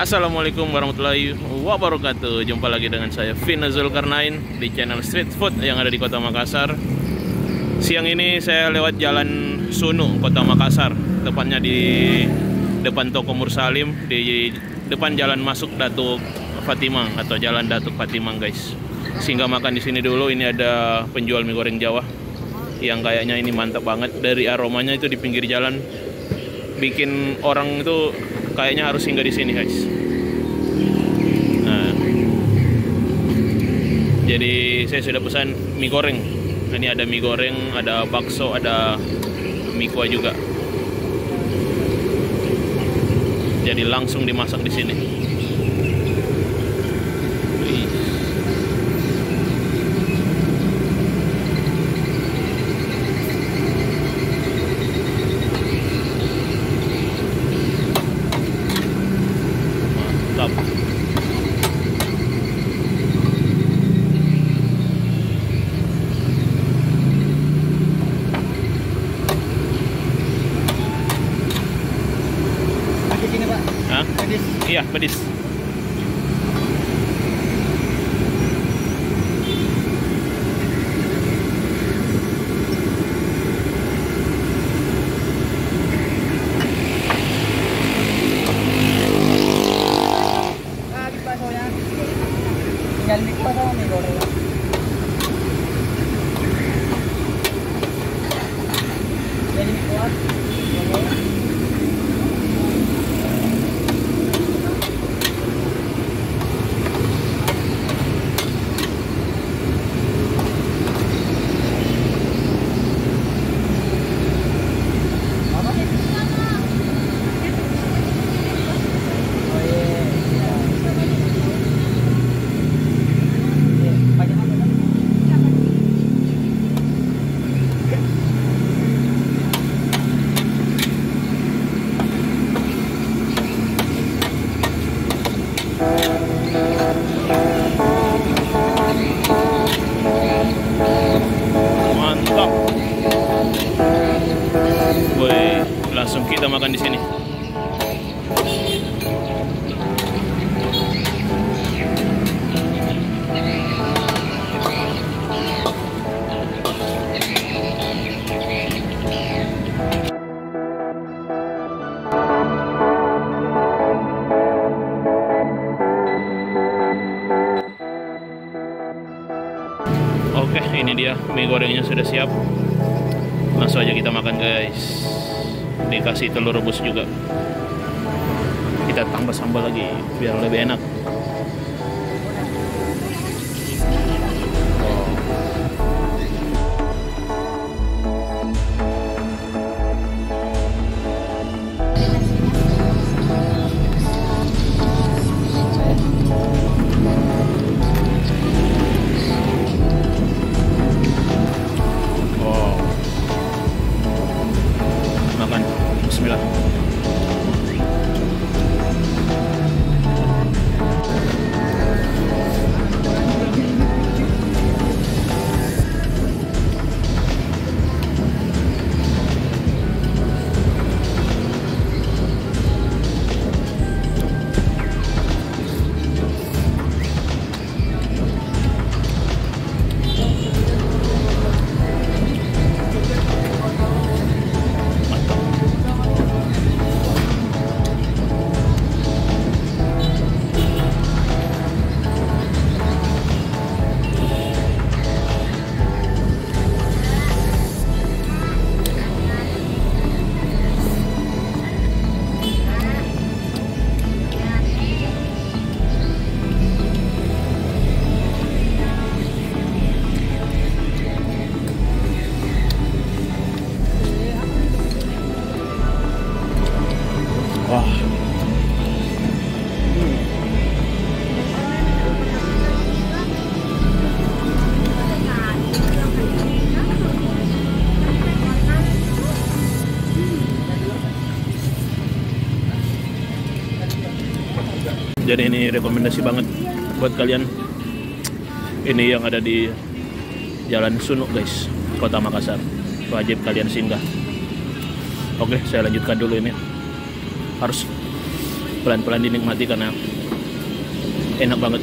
Assalamualaikum warahmatullahi wabarakatuh. Jumpa lagi dengan saya Vina Zulkarnain di channel Street Food yang ada di Kota Makassar. Siang ini saya lewat Jalan Sunu, Kota Makassar, tepatnya di depan Toko Mursalim, di depan jalan masuk Datuk Fatimang atau Jalan Datuk Fatimang, guys. Singgah makan di sini dulu. Ini ada penjual mie goreng Jawa yang kayaknya ini mantap banget. Dari aromanya itu di pinggir jalan bikin orang itu kayaknya harus singgah di sini, guys. Nah, jadi saya sudah pesan mie goreng. Ini ada mie goreng, ada bakso, ada mie kuah juga. Jadi langsung dimasak di sini. Iya, pedis. Tinggal mie kuah sama mie goreng. Jadi mie kuah. Mantap. Boleh langsung kita makan di sini. Oke, ini dia mie gorengnya sudah siap. Langsung aja kita makan, guys. Dikasih telur rebus juga. Kita tambah sambal lagi biar lebih enak. Bismillah. Wah. Jadi ini rekomendasi banget buat kalian. Ini yang ada di Jalan Sunu, guys, Kota Makassar. Wajib kalian singgah. Oke, saya lanjutkan dulu ini. Harus pelan-pelan dinikmati karena enak banget.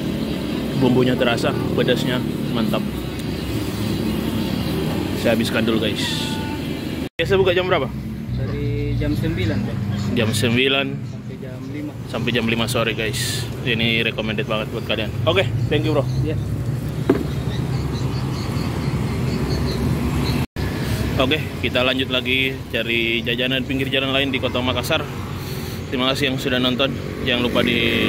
Bumbunya terasa, pedasnya mantap. Saya habiskan dulu guys. Biasa buka jam berapa? Dari jam 9 Bang. Jam 9 Sampai jam 5. sampai jam 5 sore guys. Ini recommended banget buat kalian. Oke, thank you bro. Ya. Oke, kita lanjut lagi cari jajanan pinggir jalan lain di Kota Makassar. Terima kasih yang sudah nonton. Jangan lupa di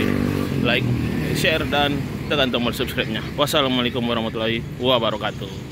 like, share, dan tekan tombol subscribe-nya. Wassalamualaikum warahmatullahi wabarakatuh.